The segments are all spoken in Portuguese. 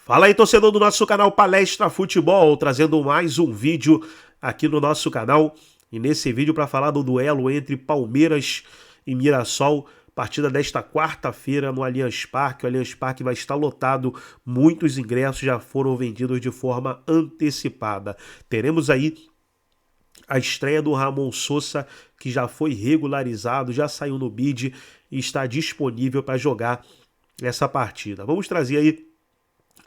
Fala aí, torcedor do nosso canal Palestra Futebol, trazendo mais um vídeo aqui no nosso canal. E nesse vídeo para falar do duelo entre Palmeiras e Mirassol, partida desta quarta-feira no Allianz Parque. O Allianz Parque vai estar lotado, muitos ingressos já foram vendidos de forma antecipada. Teremos aí a estreia do Ramon Sosa, que já foi regularizado, já saiu no bid e está disponível para jogar essa partida. Vamos trazer aí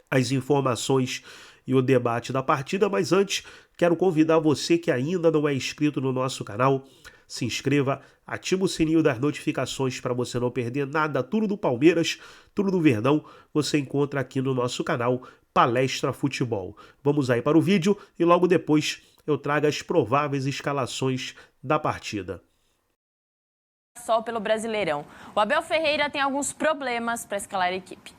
as informações e o debate da partida, mas antes quero convidar você que ainda não é inscrito no nosso canal, se inscreva, ativa o sininho das notificações para você não perder nada, tudo do Palmeiras, tudo do Verdão, você encontra aqui no nosso canal Palestra Futebol. Vamos aí para o vídeo e logo depois eu trago as prováveis escalações da partida. Só pelo Brasileirão. O Abel Ferreira tem alguns problemas para escalar a equipe.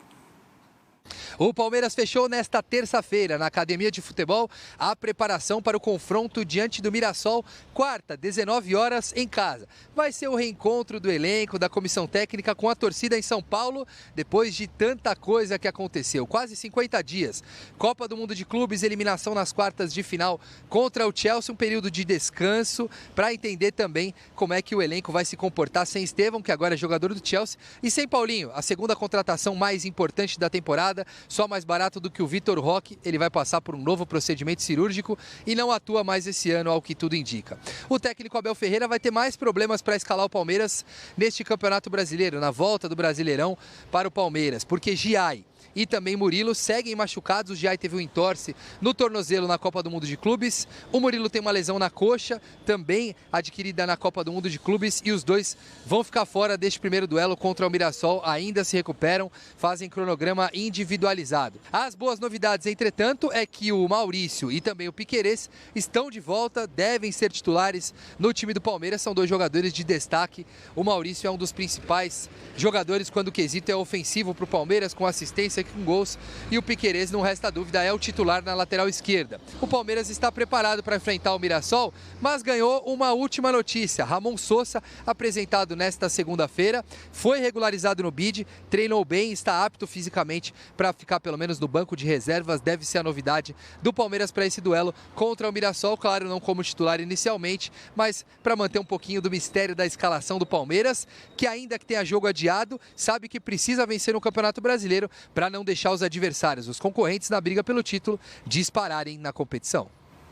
O Palmeiras fechou nesta terça-feira, na Academia de Futebol, a preparação para o confronto diante do Mirassol, quarta, 19 horas, em casa. Vai ser o reencontro do elenco, da comissão técnica com a torcida em São Paulo, depois de tanta coisa que aconteceu. Quase 50 dias. Copa do Mundo de Clubes, eliminação nas quartas de final contra o Chelsea, um período de descanso, para entender também como é que o elenco vai se comportar sem Estevão, que agora é jogador do Chelsea, e sem Paulinho, a segunda contratação mais importante da temporada. Só mais barato do que o Vitor Roque, ele vai passar por um novo procedimento cirúrgico e não atua mais esse ano, ao que tudo indica. O técnico Abel Ferreira vai ter mais problemas para escalar o Palmeiras neste Campeonato Brasileiro, na volta do Brasileirão para o Palmeiras, porque Giai e também Murilo seguem machucados. O Giai teve um entorse no tornozelo na Copa do Mundo de Clubes. O Murilo tem uma lesão na coxa, também adquirida na Copa do Mundo de Clubes. E os dois vão ficar fora deste primeiro duelo contra o Mirassol. Ainda se recuperam, fazem cronograma individualizado. As boas novidades, entretanto, é que o Maurício e também o Piquerez estão de volta, devem ser titulares no time do Palmeiras. São dois jogadores de destaque. O Maurício é um dos principais jogadores quando o quesito é ofensivo para o Palmeiras, com assistência, com gols, e o Piquerez, não resta dúvida, é o titular na lateral esquerda. O Palmeiras está preparado para enfrentar o Mirassol, mas ganhou uma última notícia. Ramon Sosa, apresentado nesta segunda-feira, foi regularizado no bid, treinou bem, está apto fisicamente para ficar pelo menos no banco de reservas. Deve ser a novidade do Palmeiras para esse duelo contra o Mirassol, claro, não como titular inicialmente, mas para manter um pouquinho do mistério da escalação do Palmeiras, que ainda que tenha jogo adiado, sabe que precisa vencer no Campeonato Brasileiro para não deixar os adversários, os concorrentes na briga pelo título, dispararem na competição.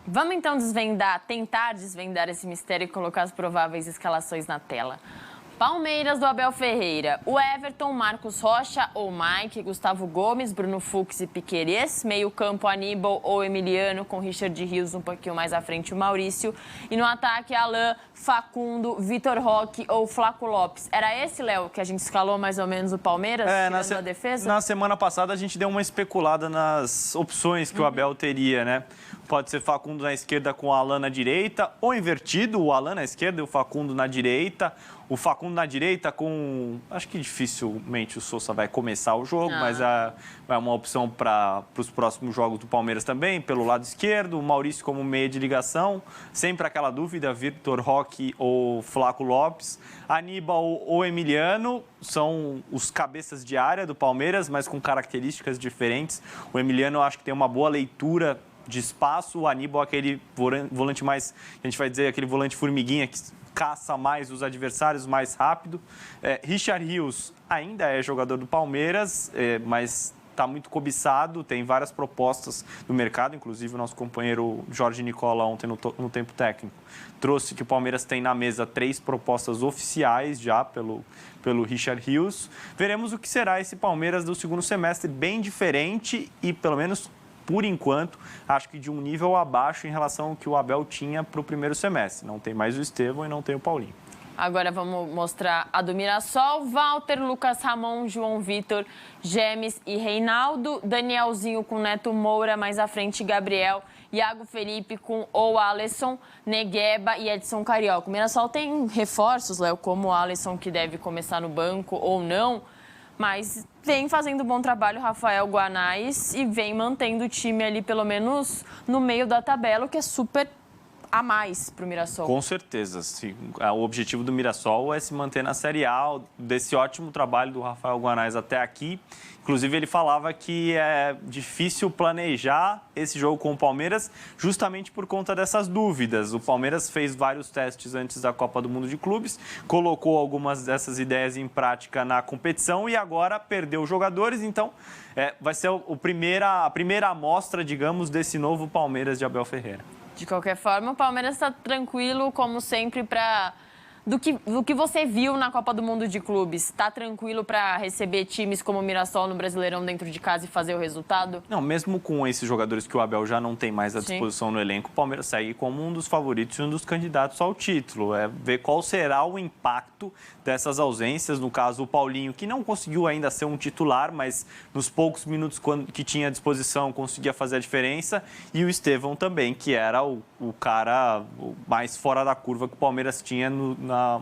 Vamos então tentar desvendar esse mistério e colocar as prováveis escalações na tela. Palmeiras do Abel Ferreira, o Everton, Marcos Rocha ou Mike, Gustavo Gomes, Bruno Fux e Piquerez, meio campo Aníbal ou Emiliano, com Richard Rios um pouquinho mais à frente o Maurício, e no ataque Alain, Facundo, Vitor Roque ou Flaco Lopes. Era esse, Léo, que a gente escalou mais ou menos o Palmeiras, tirando a defesa? Na semana passada a gente deu uma especulada nas opções que o Abel teria, né? Pode ser Facundo na esquerda com o Alain na direita, ou invertido, o Alain na esquerda e o Facundo na direita. O Facundo na direita com... Acho que dificilmente o Sosa vai começar o jogo, mas é uma opção para os próximos jogos do Palmeiras também, pelo lado esquerdo. O Maurício como meia de ligação. Sempre aquela dúvida, Vitor Roque ou Flaco Lopes. Aníbal ou Emiliano são os cabeças de área do Palmeiras, mas com características diferentes. O Emiliano eu acho que tem uma boa leitura de espaço. O Aníbal aquele volante mais, a gente vai dizer, aquele volante formiguinha que caça mais os adversários mais rápido. Richard Rios ainda é jogador do Palmeiras, mas está muito cobiçado, tem várias propostas no mercado, inclusive o nosso companheiro Jorge Nicola ontem no Tempo Técnico trouxe que o Palmeiras tem na mesa 3 propostas oficiais já pelo Richard Rios. Veremos o que será esse Palmeiras do segundo semestre, bem diferente e pelo menos por enquanto, acho que de um nível abaixo em relação ao que o Abel tinha para o primeiro semestre. Não tem mais o Estevão e não tem o Paulinho. Agora vamos mostrar a do Mirassol. Walter, Lucas Ramon, João Vitor, Gemes e Reinaldo. Danielzinho com Neto Moura, mais à frente Gabriel. Iago Felipe com ou Alisson, Negueba e Edson Carioca. O Mirassol tem reforços, Léo, como o Alisson, que deve começar no banco ou não. Mas vem fazendo bom trabalho o Rafael Guanais e vem mantendo o time ali, pelo menos no meio da tabela, o que é super a mais para o Mirassol. Com certeza. Sim. O objetivo do Mirassol é se manter na Série A, desse ótimo trabalho do Rafael Guanais até aqui. Inclusive, ele falava que é difícil planejar esse jogo com o Palmeiras justamente por conta dessas dúvidas. O Palmeiras fez vários testes antes da Copa do Mundo de Clubes, colocou algumas dessas ideias em prática na competição e agora perdeu os jogadores. Então, vai ser a primeira amostra, digamos, desse novo Palmeiras de Abel Ferreira. De qualquer forma, o Palmeiras está tranquilo, como sempre, do que você viu na Copa do Mundo de Clubes. Está tranquilo para receber times como o Mirassol no Brasileirão dentro de casa e fazer o resultado? Não, mesmo com esses jogadores que o Abel já não tem mais à disposição no elenco, o Palmeiras segue como um dos favoritos e um dos candidatos ao título. É ver qual será o impacto dessas ausências. No caso, o Paulinho, que não conseguiu ainda ser um titular, mas nos poucos minutos que tinha à disposição conseguia fazer a diferença. E o Estevão também, que era o cara mais fora da curva que o Palmeiras tinha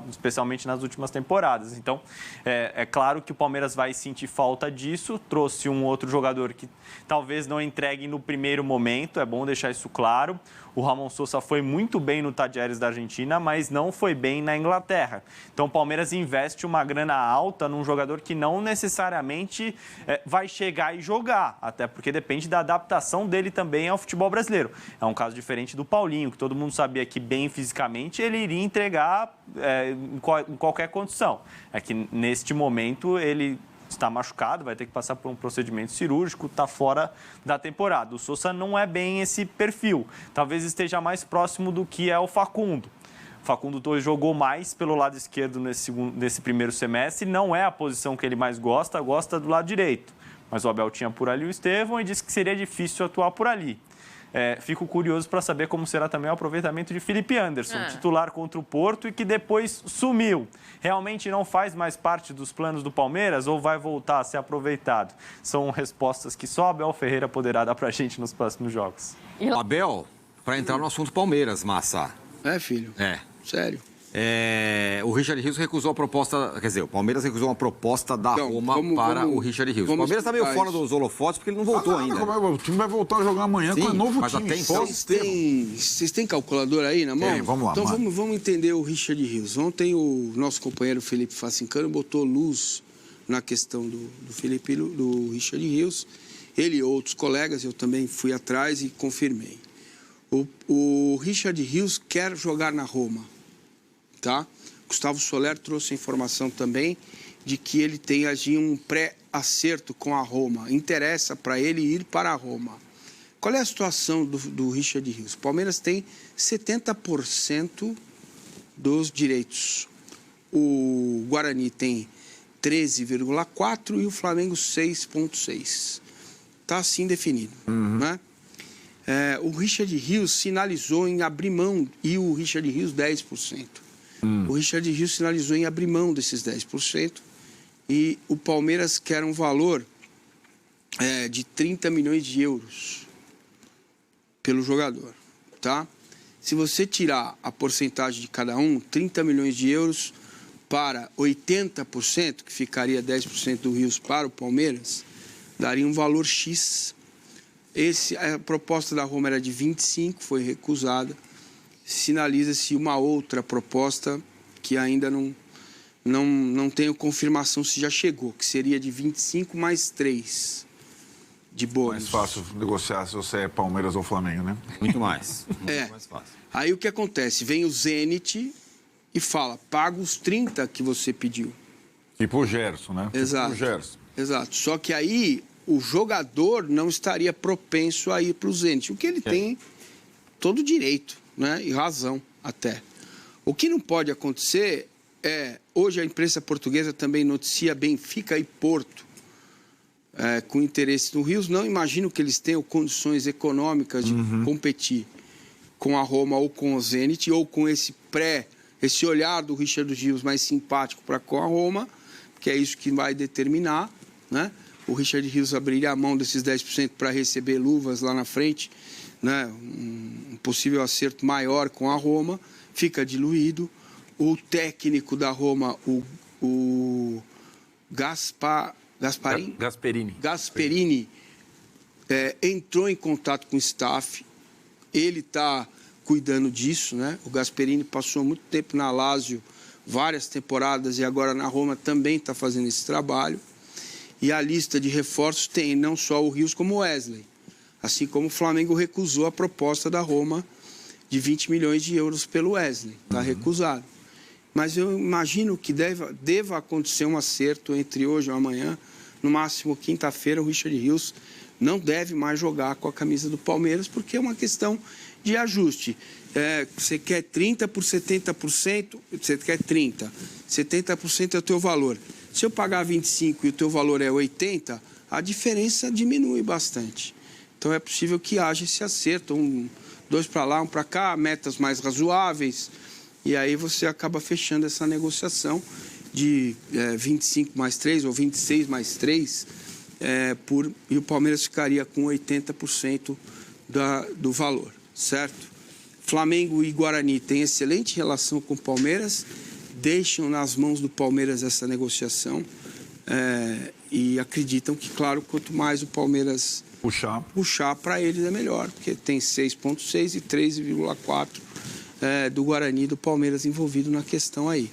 especialmente nas últimas temporadas. Então, é claro que o Palmeiras vai sentir falta disso. Trouxe um outro jogador que talvez não entregue no primeiro momento, é bom deixar isso claro. O Ramon Sosa foi muito bem no Talleres da Argentina, mas não foi bem na Inglaterra. Então, o Palmeiras investe uma grana alta num jogador que não necessariamente vai chegar e jogar, até porque depende da adaptação dele também ao futebol brasileiro. É um caso diferente do Paulinho, que todo mundo sabia que bem fisicamente ele iria entregar em qualquer condição. É que neste momento ele está machucado, vai ter que passar por um procedimento cirúrgico, está fora da temporada. O Sosa não é bem esse perfil. Talvez esteja mais próximo do que é o Facundo. O Facundo jogou mais pelo lado esquerdo nesse primeiro semestre. Não é a posição que ele mais gosta do lado direito. Mas o Abel tinha por ali o Estevão e disse que seria difícil atuar por ali. Fico curioso para saber como será também o aproveitamento de Felipe Anderson, titular contra o Porto e que depois sumiu. Realmente não faz mais parte dos planos do Palmeiras ou vai voltar a ser aproveitado? São respostas que só Abel Ferreira poderá dar para a gente nos próximos jogos. Abel, para entrar no assunto Palmeiras, Massa. Filho? Sério? O Richard Rios recusou a proposta, quer dizer, o Palmeiras recusou uma proposta da Roma para o Richard Rios. O Palmeiras está meio fora dos holofotes porque ele não voltou ainda. O time vai voltar a jogar amanhã com um novo mas time. Até então... Vocês têm calculador aí na mão? Vamos lá. Então vamos entender o Richard Rios. Ontem o nosso companheiro Felipe Facincano botou luz na questão do Richard Rios. Ele e outros colegas, eu também fui atrás e confirmei. O Richard Rios quer jogar na Roma. Tá? Gustavo Soler trouxe a informação também de que ele tem um pré-acerto com a Roma. Interessa para ele ir para a Roma. Qual é a situação do Richard Rios? O Palmeiras tem 70% dos direitos. O Guarani tem 13,4% e o Flamengo 6,6%. Está assim definido. Né? O Richard Rios sinalizou em abrir mão, e o Richard Rios 10%. O Richard Rios sinalizou em abrir mão desses 10% e o Palmeiras quer um valor de 30 milhões de euros pelo jogador, tá? Se você tirar a porcentagem de cada um, 30 milhões de euros para 80%, que ficaria 10% do Rios para o Palmeiras, daria um valor X. A proposta da Roma era de 25, foi recusada. Sinaliza-se uma outra proposta que ainda não tenho confirmação se já chegou, que seria de 25 mais 3 de bônus. Mais fácil negociar se você é Palmeiras ou Flamengo, né? Muito mais. Mais fácil. Aí o que acontece? Vem o Zenit e fala, paga os 30 que você pediu. Tipo o Gerson, né? Exato. Tipo o Gerson. Exato. Só que aí o jogador não estaria propenso a ir para o Zenit, o que ele tem todo direito. Né? E razão até. O que não pode acontecer hoje a imprensa portuguesa também noticia Benfica e Porto com interesse no Rios. Não imagino que eles tenham condições econômicas de competir com a Roma ou com o Zenit, ou com esse olhar do Richard Rios mais simpático para com a Roma, que é isso que vai determinar, né? O Richard Rios abriria a mão desses 10% para receber luvas lá na frente, né? Um possível acerto maior com a Roma, fica diluído. O técnico da Roma, o Gasperini entrou em contato com o staff, ele está cuidando disso, né? O Gasperini passou muito tempo na Lazio, várias temporadas, e agora na Roma também está fazendo esse trabalho. E a lista de reforços tem não só o Rios como o Wesley. Assim como o Flamengo recusou a proposta da Roma de 20 milhões de euros pelo Wesley. Está recusado. Mas eu imagino que deva acontecer um acerto entre hoje e amanhã. No máximo, quinta-feira, o Richard Rios não deve mais jogar com a camisa do Palmeiras, porque é uma questão de ajuste. Você quer 30 por 70%, você quer 30%. 70% é o teu valor. Se eu pagar 25 e o teu valor é 80, a diferença diminui bastante. Então é possível que haja esse acerto, 2 para lá, 1 para cá, metas mais razoáveis, e aí você acaba fechando essa negociação de 25 mais 3 ou 26 mais 3, e o Palmeiras ficaria com 80% do valor, certo? Flamengo e Guarani têm excelente relação com o Palmeiras, deixam nas mãos do Palmeiras essa negociação e acreditam que, claro, quanto mais o Palmeiras puxar para eles é melhor, porque tem 6,6 e 3,4 do Guarani e do Palmeiras envolvido na questão aí.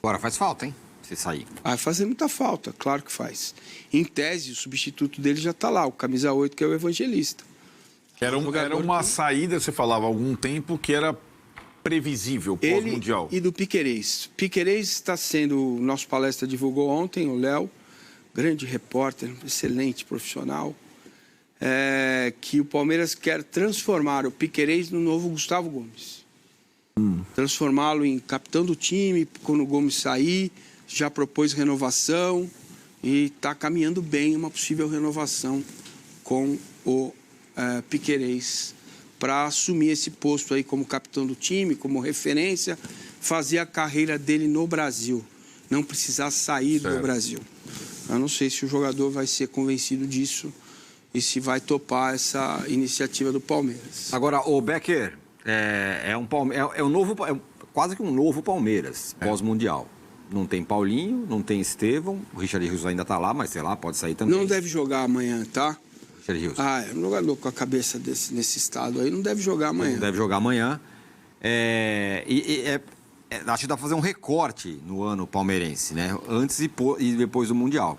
Agora faz falta, hein? Se sair. Vai fazer muita falta, claro que faz. Em tese, o substituto dele já está lá, o camisa 8, que é o Evangelista. Era uma saída, você falava há algum tempo, que era previsível pós-mundial. E do Piquerez. Piquerez está sendo, nosso palestra divulgou ontem, o Léo, grande repórter, excelente profissional, que o Palmeiras quer transformar o Piquerez no novo Gustavo Gomes. Transformá-lo em capitão do time, quando o Gomes sair, já propôs renovação e está caminhando bem uma possível renovação com o Piquerez para assumir esse posto aí como capitão do time, como referência, fazer a carreira dele no Brasil, não precisar sair do Brasil. Eu não sei se o jogador vai ser convencido disso e se vai topar essa iniciativa do Palmeiras. Agora, o Becker quase que um novo Palmeiras pós-mundial. Não tem Paulinho, não tem Estevão, o Richard Rios ainda está lá, mas sei lá, pode sair também. Não deve jogar amanhã, tá? Richard Rios. É um jogador com a cabeça nesse estado aí, não deve jogar amanhã. Não deve jogar amanhã. Acho que dá para fazer um recorte no ano palmeirense, né? Antes e depois do Mundial.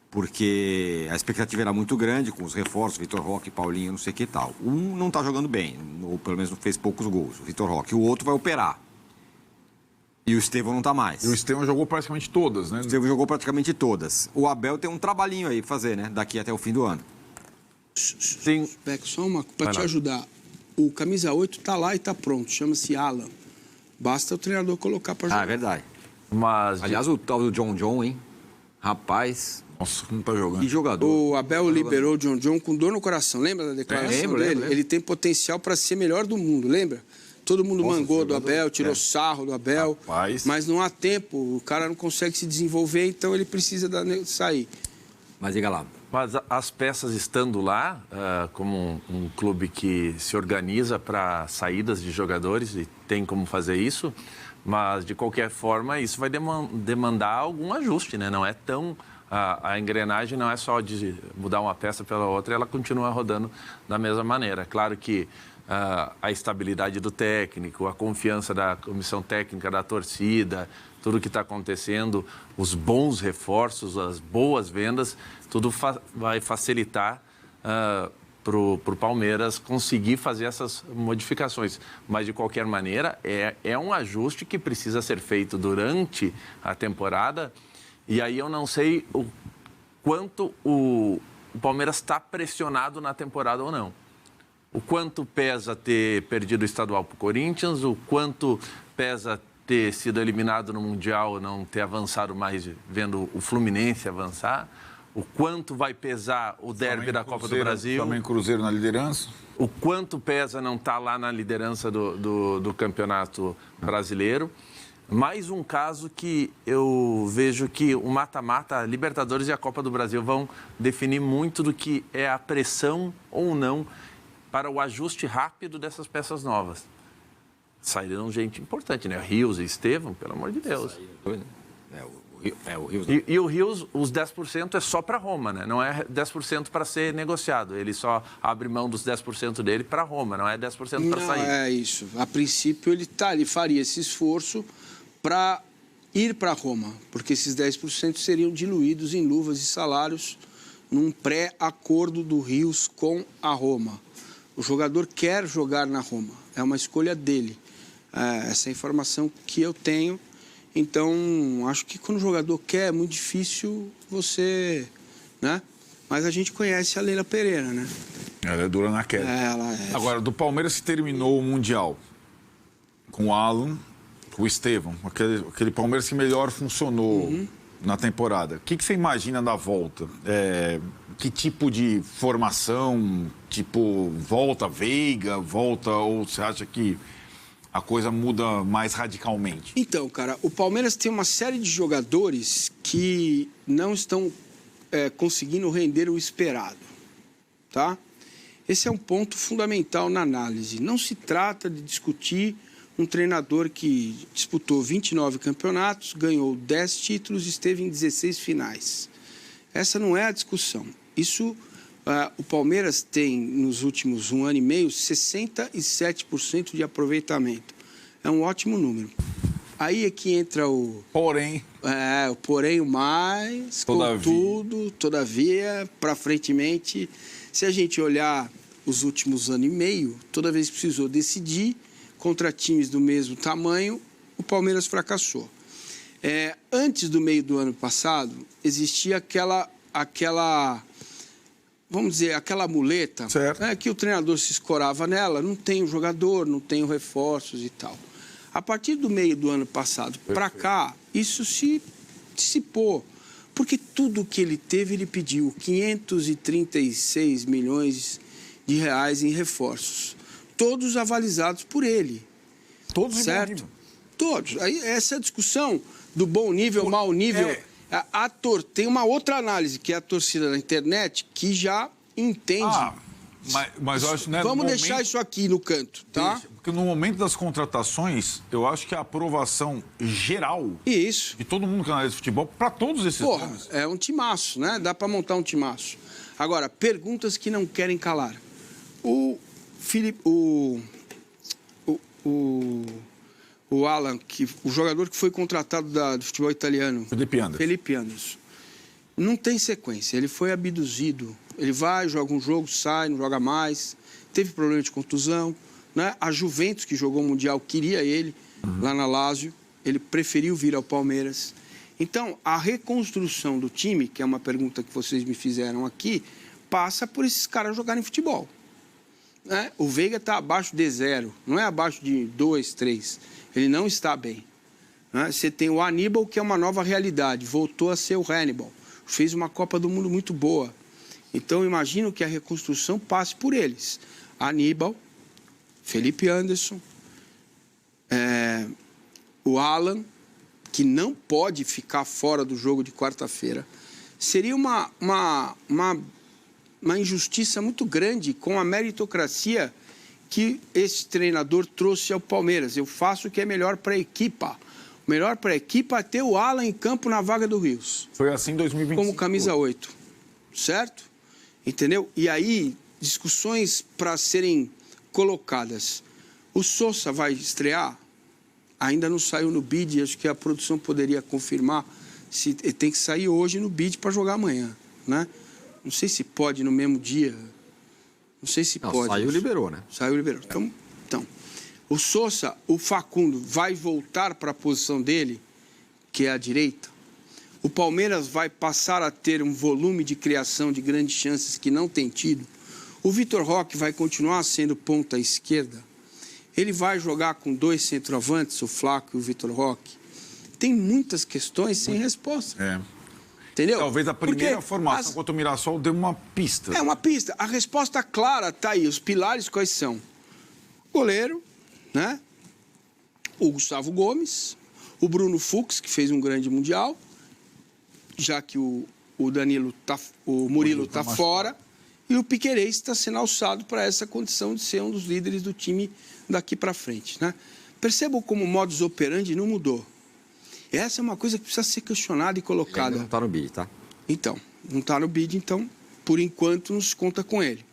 Porque a expectativa era muito grande com os reforços, Vitor Roque, Paulinho, não sei o que e tal. Um não está jogando bem, ou pelo menos fez poucos gols, o Vitor Roque. O outro vai operar. E o Estevão não está mais. E o Estevão jogou praticamente todas, né? O Estevão jogou praticamente todas. O Abel tem um trabalhinho aí para fazer, né? Daqui até o fim do ano. Sim. Só uma para te ajudar. O camisa 8 está lá e está pronto, chama-se Alan. Basta o treinador colocar para jogar. É verdade. Mas, aliás, o tal do John, hein? Rapaz. Nossa, não tá jogando. Que jogador. O Abel liberou o John com dor no coração. Lembra da declaração dele? Lembro. Ele tem potencial para ser melhor do mundo, lembra? Todo mundo mangou do Abel, tirou sarro do Abel. Rapaz. Mas não há tempo, o cara não consegue se desenvolver, então ele precisa sair. Mas diga lá. Mas as peças estando lá, como um clube que se organiza para saídas de jogadores e tem como fazer isso, mas de qualquer forma isso vai demandar algum ajuste, né? Não é tão... A engrenagem não é só de mudar uma peça pela outra, ela continua rodando da mesma maneira. Claro que a estabilidade do técnico, a confiança da comissão técnica, da torcida, tudo que está acontecendo, os bons reforços, as boas vendas, tudo vai facilitar para o Palmeiras conseguir fazer essas modificações. Mas, de qualquer maneira, é um ajuste que precisa ser feito durante a temporada. E aí eu não sei o quanto o Palmeiras está pressionado na temporada ou não. O quanto pesa ter perdido o estadual para o Corinthians, o quanto pesa ter sido eliminado no Mundial, não ter avançado mais, vendo o Fluminense avançar, o quanto vai pesar o derby da Copa do Brasil. Também Cruzeiro na liderança. O quanto pesa não estar lá na liderança do Campeonato Brasileiro. Mais um caso que eu vejo que o mata-mata, a Libertadores e a Copa do Brasil vão definir muito do que é a pressão ou não para o ajuste rápido dessas peças novas. Saíram gente importante, né? Rios e Estevão, pelo amor de Deus. O Rios. E o Rios, os 10% é só para Roma, né? Não é 10% para ser negociado. Ele só abre mão dos 10% dele para Roma, não é 10% para sair. Não, é isso. A princípio ele faria esse esforço para ir para Roma, porque esses 10% seriam diluídos em luvas e salários num pré-acordo do Rios com a Roma. O jogador quer jogar na Roma, é uma escolha dele. Essa é a informação que eu tenho. Então, acho que quando o jogador quer, é muito difícil você, né? Mas a gente conhece a Leila Pereira, né? Ela é dura na queda. Ela é. Agora, do Palmeiras que terminou o Mundial com o Alan, com o Estevão, aquele Palmeiras que melhor funcionou na temporada. O que você imagina da volta? Que tipo de formação? Tipo, volta Veiga, ou você acha que a coisa muda mais radicalmente? Então, cara, o Palmeiras tem uma série de jogadores que não estão conseguindo render o esperado, tá? Esse é um ponto fundamental na análise. Não se trata de discutir um treinador que disputou 29 campeonatos, ganhou 10 títulos e esteve em 16 finais. Essa não é a discussão. Isso, o Palmeiras tem, nos últimos 1 ano e meio, 67% de aproveitamento. É um ótimo número. Aí é que entra o... Porém... o porém, o mais, contudo, todavia, para frentemente. Se a gente olhar os últimos ano e meio, toda vez que precisou decidir contra times do mesmo tamanho, o Palmeiras fracassou. Antes do meio do ano passado, existia aquela vamos dizer, aquela muleta, que o treinador se escorava nela, não tem o jogador, não tem os reforços e tal. A partir do meio do ano passado para cá, isso se dissipou, porque tudo que ele teve, ele pediu 536 milhões de reais em reforços, todos avalizados por ele. Todos certo? Em bom nível. Todos. Aí, essa discussão do bom nível, mau nível... Tem uma outra análise, que é a torcida da internet, que já entende. Mas eu acho, né, vamos deixar isso aqui no canto, tá? Porque no momento das contratações, eu acho que a aprovação geral de todo mundo que analisa futebol, para todos esses nomes. É um timaço, né? Dá para montar um timaço. Agora, perguntas que não querem calar. O Alan, o jogador que foi contratado do futebol italiano, Felipe Anderson, não tem sequência. Ele foi abduzido. Ele vai, joga um jogo, sai, não joga mais. Teve problema de contusão, né? A Juventus, que jogou o Mundial, queria ele lá na Lazio. Ele preferiu vir ao Palmeiras. Então, a reconstrução do time, que é uma pergunta que vocês me fizeram aqui, passa por esses caras jogarem futebol. Né? O Veiga está abaixo de 0, não é abaixo de 2, 3. Ele não está bem. Né? Você tem o Aníbal, que é uma nova realidade, voltou a ser o Hannibal. Fez uma Copa do Mundo muito boa. Então, imagino que a reconstrução passe por eles. Aníbal, Felipe Anderson, o Alan, que não pode ficar fora do jogo de quarta-feira. Seria uma injustiça muito grande com a meritocracia que esse treinador trouxe ao Palmeiras. Eu faço o que é melhor para a equipa. O melhor para a equipa é ter o Alan em campo na vaga do Rios. Foi assim em 2025. Como camisa 8. Certo? Entendeu? E aí, discussões para serem colocadas. O Sousa vai estrear? Ainda não saiu no bid, acho que a produção poderia confirmar. Se ele tem que sair hoje no bid para jogar amanhã, né? Não sei se pode no mesmo dia. Não sei se pode. Saiu e liberou, né? Saiu e liberou. Então, o Sousa, o Facundo, vai voltar para a posição dele, que é a direita. O Palmeiras vai passar a ter um volume de criação de grandes chances que não tem tido. O Vitor Roque vai continuar sendo ponta esquerda. Ele vai jogar com 2 centroavantes, o Flaco e o Vitor Roque. Tem muitas questões sem resposta. Entendeu? Talvez a primeira formação contra o Mirassol dê uma pista. É uma pista. A resposta clara está aí. Os pilares quais são? Goleiro, né? O Gustavo Gomes, o Bruno Fux, que fez um grande Mundial, já que o Murilo está fora, e o Piquerez está sendo alçado para essa condição de ser um dos líderes do time daqui para frente, né? Percebam como o modus operandi não mudou. Essa é uma coisa que precisa ser questionada e colocada. Ele não está no bid, tá? Então, não está no bid, então, por enquanto, não se conta com ele.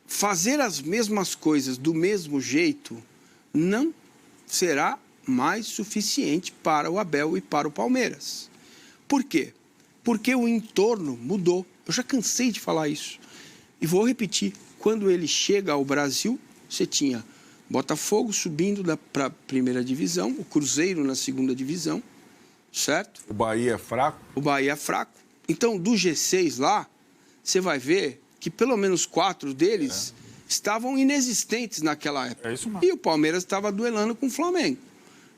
Fazer as mesmas coisas do mesmo jeito não será mais suficiente para o Abel e para o Palmeiras. Por quê? Porque o entorno mudou. Eu já cansei de falar isso. E vou repetir. Quando ele chega ao Brasil, você tinha Botafogo subindo para a primeira divisão, o Cruzeiro na segunda divisão, certo? O Bahia é fraco? O Bahia é fraco. Então, do G6 lá, você vai ver que pelo menos 4 deles estavam inexistentes naquela época. É isso mesmo. E o Palmeiras estava duelando com o Flamengo.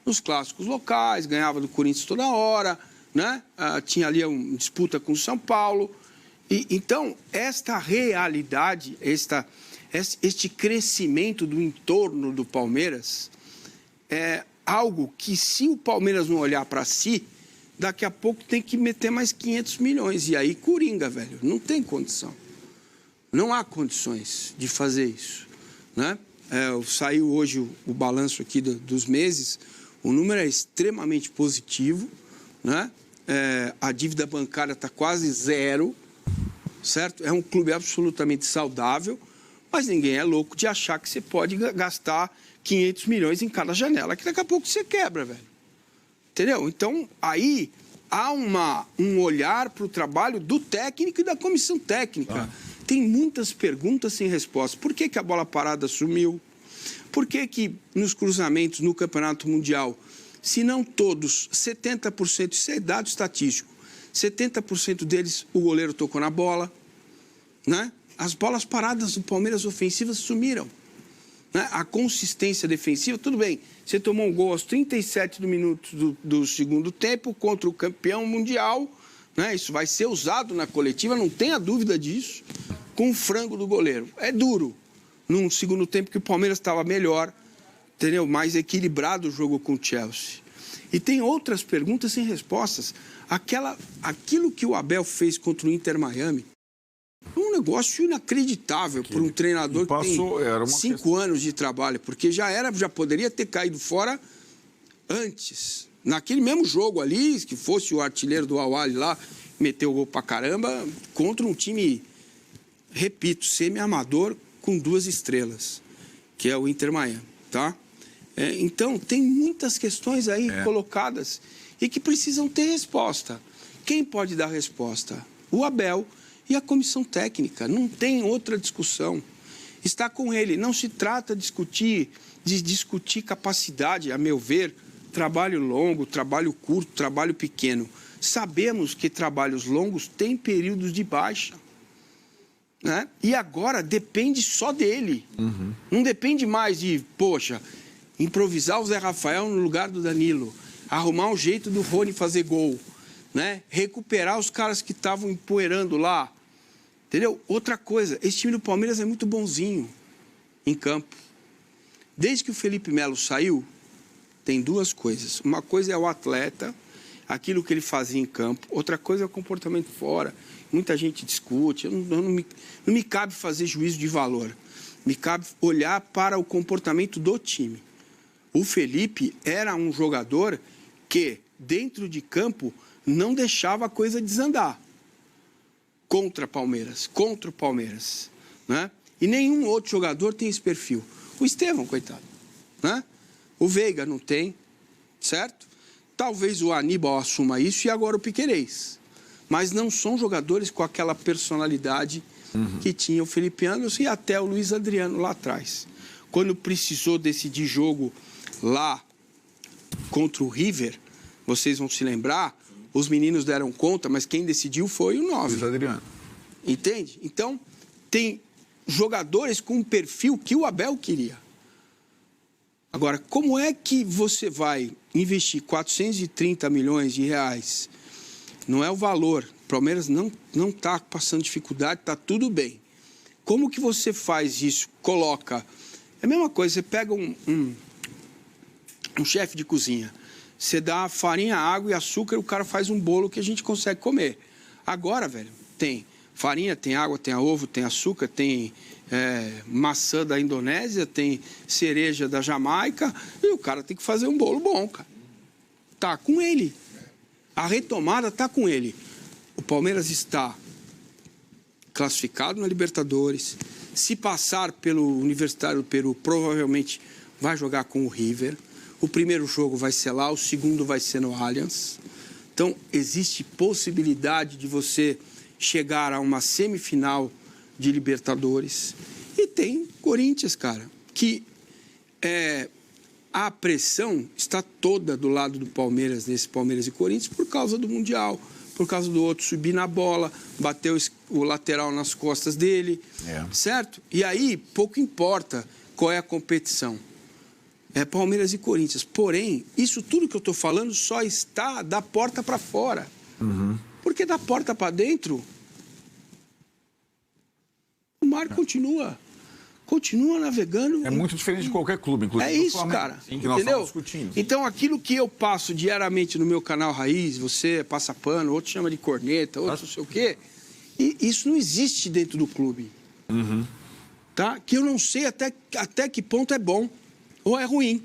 Nos clássicos locais, ganhava do Corinthians toda hora, né? Tinha ali uma disputa com o São Paulo. Então, esta realidade, este crescimento do entorno do Palmeiras é algo que, se o Palmeiras não olhar para si, daqui a pouco tem que meter mais 500 milhões. E aí, coringa, velho, não tem condição. Não há condições de fazer isso, né? Saiu hoje o balanço aqui dos meses, o número é extremamente positivo, né? A dívida bancária está quase zero, certo? É um clube absolutamente saudável, mas ninguém é louco de achar que você pode gastar 500 milhões em cada janela, que daqui a pouco você quebra, velho. Entendeu? Então, aí há um olhar para o trabalho do técnico e da comissão técnica. Tem muitas perguntas sem resposta. Por que a bola parada sumiu? Por que nos cruzamentos, no Campeonato Mundial, se não todos, 70%, isso é dado estatístico, 70% deles o goleiro tocou na bola, né? As bolas paradas do Palmeiras ofensivas sumiram, né? A consistência defensiva, tudo bem, você tomou um gol aos 37 minutos do segundo tempo contra o campeão mundial, né? Isso vai ser usado na coletiva, não tenha dúvida disso, com o frango do goleiro. É duro, num segundo tempo que o Palmeiras estava melhor, entendeu? Mais equilibrado o jogo com o Chelsea. E tem outras perguntas sem respostas. Aquilo que o Abel fez contra o Inter Miami, um negócio inacreditável para um treinador que tem 5 anos de trabalho, porque já poderia ter caído fora antes. Naquele mesmo jogo ali, que fosse o artilheiro do Al-Ahly lá, meteu o gol pra caramba, contra um time, repito, semi-amador com 2 estrelas, que é o Inter Miami, tá? Então, tem muitas questões aí colocadas e que precisam ter resposta. Quem pode dar resposta? O Abel e a comissão técnica. Não tem outra discussão. Está com ele. Não se trata de discutir capacidade, a meu ver, trabalho longo, trabalho curto, trabalho pequeno. Sabemos que trabalhos longos têm períodos de baixa, né? E agora depende só dele. Não depende mais de, poxa, improvisar o Zé Rafael no lugar do Danilo, arrumar um jeito do Rony fazer gol, né? Recuperar os caras que estavam empoeirando lá, entendeu? Outra coisa, esse time do Palmeiras é muito bonzinho em campo. Desde que o Felipe Melo saiu, tem 2 coisas. Uma coisa é o atleta, aquilo que ele fazia em campo. Outra coisa é o comportamento fora. Muita gente discute, não me cabe fazer juízo de valor. Me cabe olhar para o comportamento do time. O Felipe era um jogador que, dentro de campo, não deixava a coisa desandar. Contra o Palmeiras, né? E nenhum outro jogador tem esse perfil. O Estevão, coitado, né? O Veiga não tem, certo? Talvez o Aníbal assuma isso e agora o Piquerez. Mas não são jogadores com aquela personalidade que tinha o Felipe Anderson e até o Luiz Adriano lá atrás. Quando precisou decidir jogo lá contra o River, vocês vão se lembrar, os meninos deram conta, mas quem decidiu foi o 9. Luiz Adriano. Entende? Então, tem jogadores com um perfil que o Abel queria. Agora, como é que você vai investir 430 milhões de reais? Não é o valor. O Palmeiras não está passando dificuldade, está tudo bem. Como que você faz isso? Coloca... É a mesma coisa, você pega um chefe de cozinha, você dá farinha, água e açúcar, o cara faz um bolo que a gente consegue comer. Agora, velho, tem farinha, tem água, tem ovo, tem açúcar, tem maçã da Indonésia, tem cereja da Jamaica, e o cara tem que fazer um bolo bom, cara. Tá com ele. A retomada tá com ele. O Palmeiras está classificado na Libertadores. Se passar pelo Universitário do Peru, provavelmente vai jogar com o River. O primeiro jogo vai ser lá, o segundo vai ser no Allianz. Então, existe possibilidade de você chegar a uma semifinal de Libertadores. E tem Corinthians, cara, que a pressão está toda do lado do Palmeiras, nesse Palmeiras e Corinthians, por causa do Mundial, por causa do outro subir na bola, bater o lateral nas costas dele, certo? E aí, pouco importa qual é a competição. É Palmeiras e Corinthians. Porém, isso tudo que eu estou falando só está da porta para fora. Porque da porta para dentro, o mar continua navegando. É muito diferente de qualquer clube, inclusive. É isso, cara. Sim, que nós estamos discutindo. Então, aquilo que eu passo diariamente no meu canal Raiz, você passa pano, outro chama de corneta, outro não sei o quê, e isso não existe dentro do clube. Tá? Que eu não sei até que ponto é bom ou é ruim.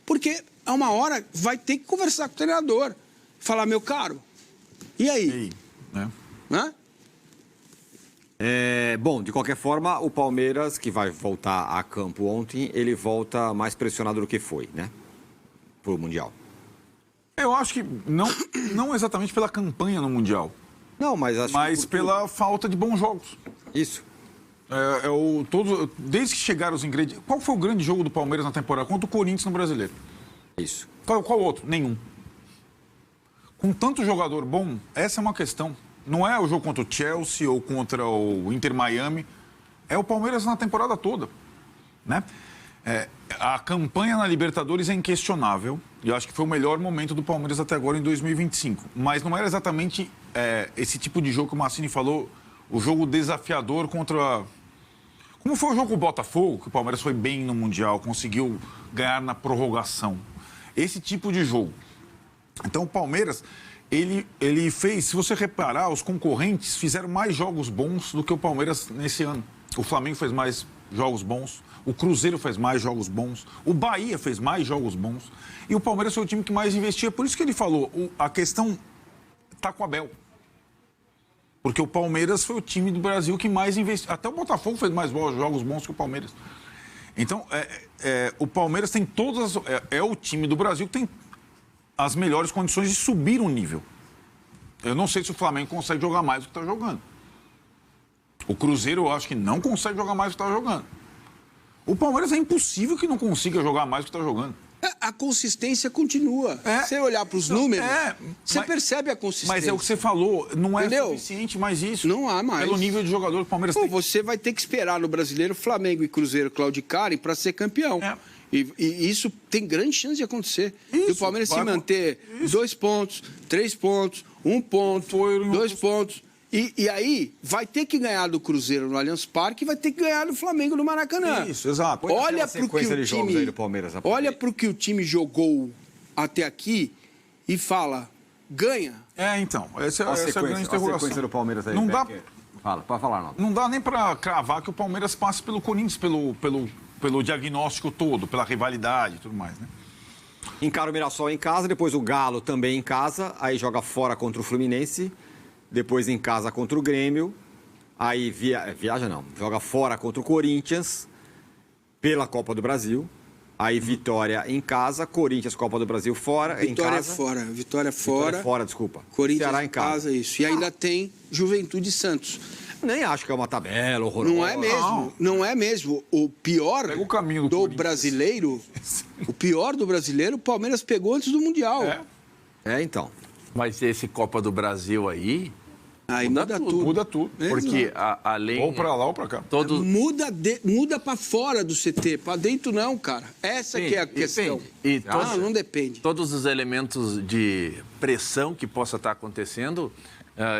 Porque a uma hora vai ter que conversar com o treinador. Falar, meu caro, e aí? Né? Bom, de qualquer forma, o Palmeiras, que vai voltar a campo ontem, ele volta mais pressionado do que foi, né? Pro Mundial. Eu acho que não exatamente pela campanha no Mundial. Não, mas acho mas pela falta de bons jogos. Isso. Desde que chegaram os ingredientes... Qual foi o grande jogo do Palmeiras na temporada? Contra o Corinthians no Brasileiro. Isso. Qual outro? Nenhum. Com tanto jogador bom, essa é uma questão. Não é o jogo contra o Chelsea ou contra o Inter Miami. É o Palmeiras na temporada toda. Né? A campanha na Libertadores é inquestionável. E eu acho que foi o melhor momento do Palmeiras até agora em 2025. Mas não era exatamente esse tipo de jogo que o Massini falou, o jogo desafiador contra... Como foi o jogo com o Botafogo, que o Palmeiras foi bem no Mundial, conseguiu ganhar na prorrogação. Esse tipo de jogo. Então o Palmeiras, ele fez, se você reparar, os concorrentes fizeram mais jogos bons do que o Palmeiras nesse ano. O Flamengo fez mais jogos bons, o Cruzeiro fez mais jogos bons, o Bahia fez mais jogos bons. E o Palmeiras foi o time que mais investia. Por isso que ele falou, a questão está com o Abel. Porque o Palmeiras foi o time do Brasil que mais investiu. Até o Botafogo fez mais jogos bons que o Palmeiras. Então, o Palmeiras tem todas... É o time do Brasil que tem as melhores condições de subir um nível. Eu não sei se o Flamengo consegue jogar mais do que está jogando. O Cruzeiro, eu acho que não consegue jogar mais do que está jogando. O Palmeiras é impossível que não consiga jogar mais do que está jogando. A consistência continua. Se você olhar para os números, você percebe a consistência. Mas é o que você falou, não é suficiente mais isso. Não há mais. Pelo nível de jogador que o Palmeiras tem. Você vai ter que esperar no Brasileiro Flamengo e Cruzeiro claudicarem para ser campeão. E isso tem grande chance de acontecer. E o Palmeiras se manter 2 pontos, 3 pontos, 1 ponto, 2 pontos. E aí vai ter que ganhar do Cruzeiro no Allianz Parque e vai ter que ganhar do Flamengo no Maracanã. Isso, exato. Olha para o que o time jogou até aqui e fala, ganha. Então, essa é a grande interrogação. A sequência do Palmeiras aí, não dá... Pode falar, não. Não dá nem para cravar que o Palmeiras passe pelo Corinthians, pelo diagnóstico todo, pela rivalidade e tudo mais, né? Encara o Mirassol em casa, depois o Galo também em casa, aí joga fora contra o Fluminense, depois em casa contra o Grêmio, aí joga fora contra o Corinthians, pela Copa do Brasil, aí Vitória em casa, Corinthians, Copa do Brasil fora, Vitória em casa. Vitória fora, desculpa. Corinthians Ceará em casa, isso. E ainda tem Juventude e Santos. Nem acho que é uma tabela horrorosa. Não é mesmo. O pior Pega o caminho do brasileiro, o Palmeiras pegou antes do Mundial. Então. Mas esse Copa do Brasil aí muda tudo. Muda tudo. Porque além... Ou pra lá ou pra cá. Muda pra fora do CT, pra dentro não, cara. Essa que é a questão. Não depende. Todos os elementos de pressão que possa estar acontecendo,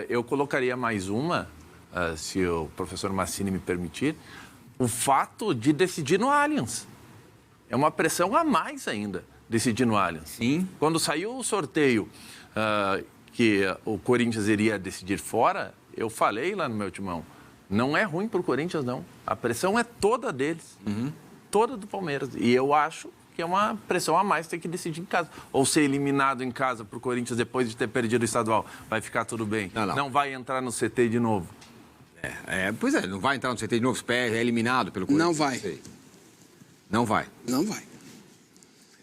eu colocaria mais uma, se o professor Massini me permitir, o fato de decidir no Allianz. É uma pressão a mais ainda, decidir no Allianz. Sim. Quando saiu o sorteio que o Corinthians iria decidir fora, eu falei lá no meu timão, não é ruim para o Corinthians, não. A pressão é toda deles, toda do Palmeiras. E eu acho que é uma pressão a mais ter que decidir em casa. Ou ser eliminado em casa para o Corinthians depois de ter perdido o estadual. Vai ficar tudo bem. Não vai entrar no CT de novo. Pois é, não vai entrar no CT de novo, é eliminado pelo Corinthians. Não vai. Não vai. Não vai.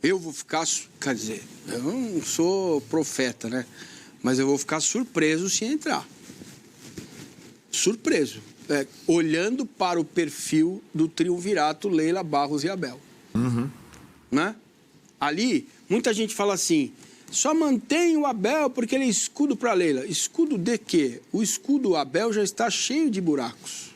eu vou ficar, quer dizer, eu não sou profeta, né? Mas eu vou ficar surpreso se entrar. Surpreso. Olhando para o perfil do triunvirato Leila, Barros e Abel. Né? Ali, muita gente fala assim, só mantém o Abel porque ele é escudo para Leila. Escudo de quê? O escudo Abel já está cheio de buracos.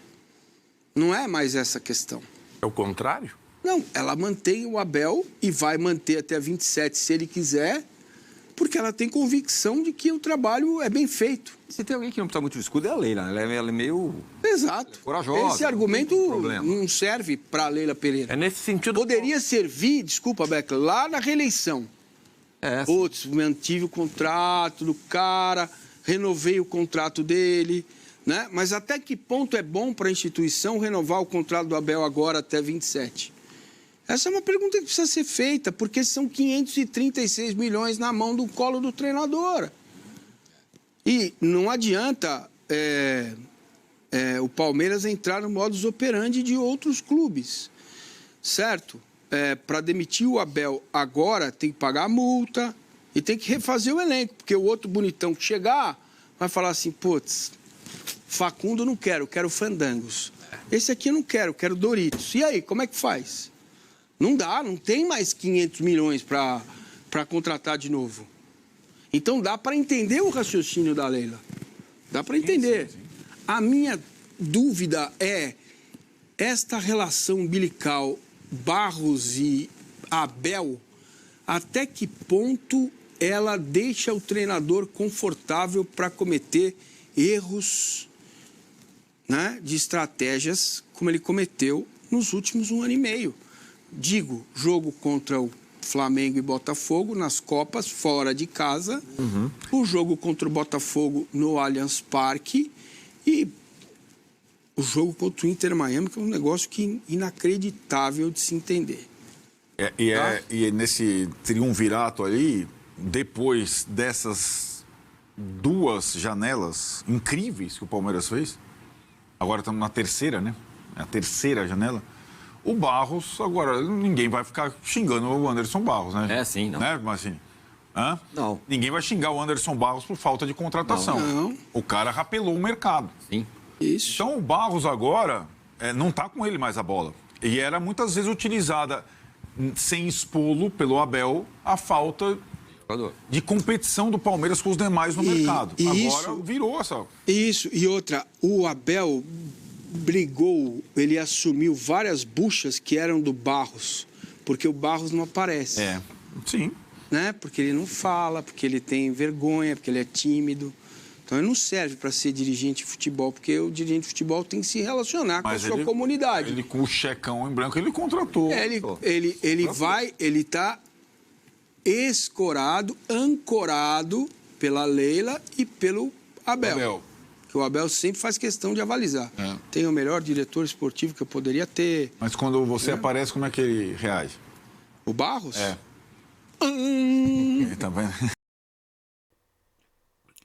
Não é mais essa questão. É o contrário? Não, ela mantém o Abel e vai manter até 27 se ele quiser, porque ela tem convicção de que o trabalho é bem feito. Se tem alguém que não precisa muito de escudo, é a Leila. Ela é meio... Exato. Corajosa. Esse argumento não serve para a Leila Pereira. É nesse sentido... Poderia servir, desculpa, Beca, lá na reeleição. Putz, mantive o contrato do cara, renovei o contrato dele, né? Mas até que ponto é bom para a instituição renovar o contrato do Abel agora até 27? Essa é uma pergunta que precisa ser feita, porque são 536 milhões na mão do colo do treinador. E não adianta o Palmeiras entrar no modus operandi de outros clubes, certo? Para demitir o Abel agora tem que pagar a multa e tem que refazer o elenco, porque o outro bonitão que chegar vai falar assim, putz, Facundo não quero Fandangos. Esse aqui eu não quero Doritos. E aí, como é que faz? Não dá, não tem mais 500 milhões para contratar de novo. Então dá para entender o raciocínio da Leila. Dá para entender. Sim. A minha dúvida é esta relação umbilical Barros e Abel, até que ponto ela deixa o treinador confortável para cometer erros, né, de estratégias como ele cometeu nos últimos 1 ano e meio. Digo, jogo contra o Flamengo e Botafogo nas Copas, fora de casa. O jogo contra o Botafogo no Allianz Parque e o jogo contra o Inter Miami, que é um negócio inacreditável de se entender. E nesse triunvirato ali, depois dessas 2 janelas incríveis que o Palmeiras fez, agora estamos na terceira, né? A terceira janela. O Barros, agora, ninguém vai ficar xingando o Anderson Barros, né? Sim, não. Né, Marcini? Não. Ninguém vai xingar o Anderson Barros por falta de contratação. Não. O cara rapelou o mercado. Sim. Isso. Então, o Barros agora não está com ele mais a bola. E era muitas vezes utilizada, sem expô-lo pelo Abel, a falta de competição do Palmeiras com os demais no mercado. Agora virou essa... Isso. E outra, o Abel brigou, ele assumiu várias buchas que eram do Barros, porque o Barros não aparece. Sim. Né? Porque ele não fala, porque ele tem vergonha, porque ele é tímido. Então ele não serve para ser dirigente de futebol, porque o dirigente de futebol tem que se relacionar com a sua comunidade. Ele com o checão em branco, ele contratou. Ele está escorado, ancorado pela Leila e pelo Abel. Que o Abel sempre faz questão de avalizar. Tem o melhor diretor esportivo que eu poderia ter. Mas quando você aparece, como é que ele reage? O Barros? Tá vendo?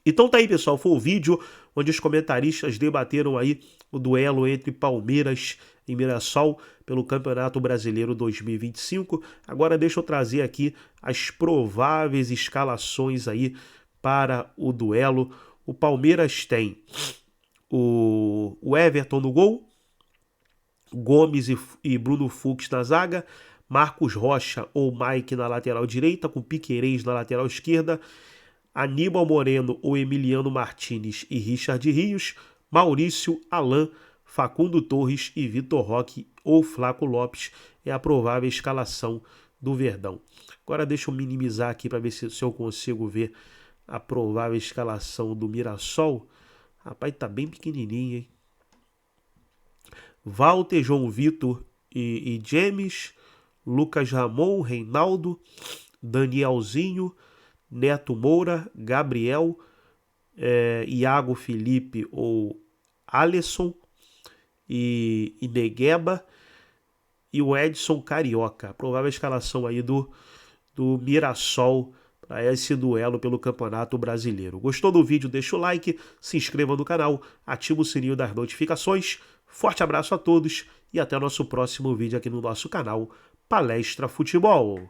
Então tá aí, pessoal, foi o vídeo onde os comentaristas debateram aí o duelo entre Palmeiras e Mirassol pelo Campeonato Brasileiro 2025. Agora deixa eu trazer aqui as prováveis escalações aí para o duelo. O Palmeiras tem o Everton no gol, Gomes e Bruno Fux na zaga, Marcos Rocha ou Mike na lateral direita, com Piquerez na lateral esquerda, Aníbal Moreno ou Emiliano Martínez e Richard Rios, Maurício, Alan, Facundo Torres e Vitor Roque ou Flaco Lopes é a provável escalação do Verdão. Agora deixa eu minimizar aqui para ver se eu consigo ver a provável escalação do Mirassol. Rapaz, tá bem pequenininho, hein? Walter, João Vitor e James, Lucas Ramon, Reinaldo, Danielzinho, Neto Moura, Gabriel, Iago Felipe ou Alisson e Negueba e o Edson Carioca. A provável escalação aí do Mirassol para esse duelo pelo Campeonato Brasileiro. Gostou do vídeo? Deixa o like, se inscreva no canal, ativa o sininho das notificações. Forte abraço a todos e até o nosso próximo vídeo aqui no nosso canal Palestra Futebol.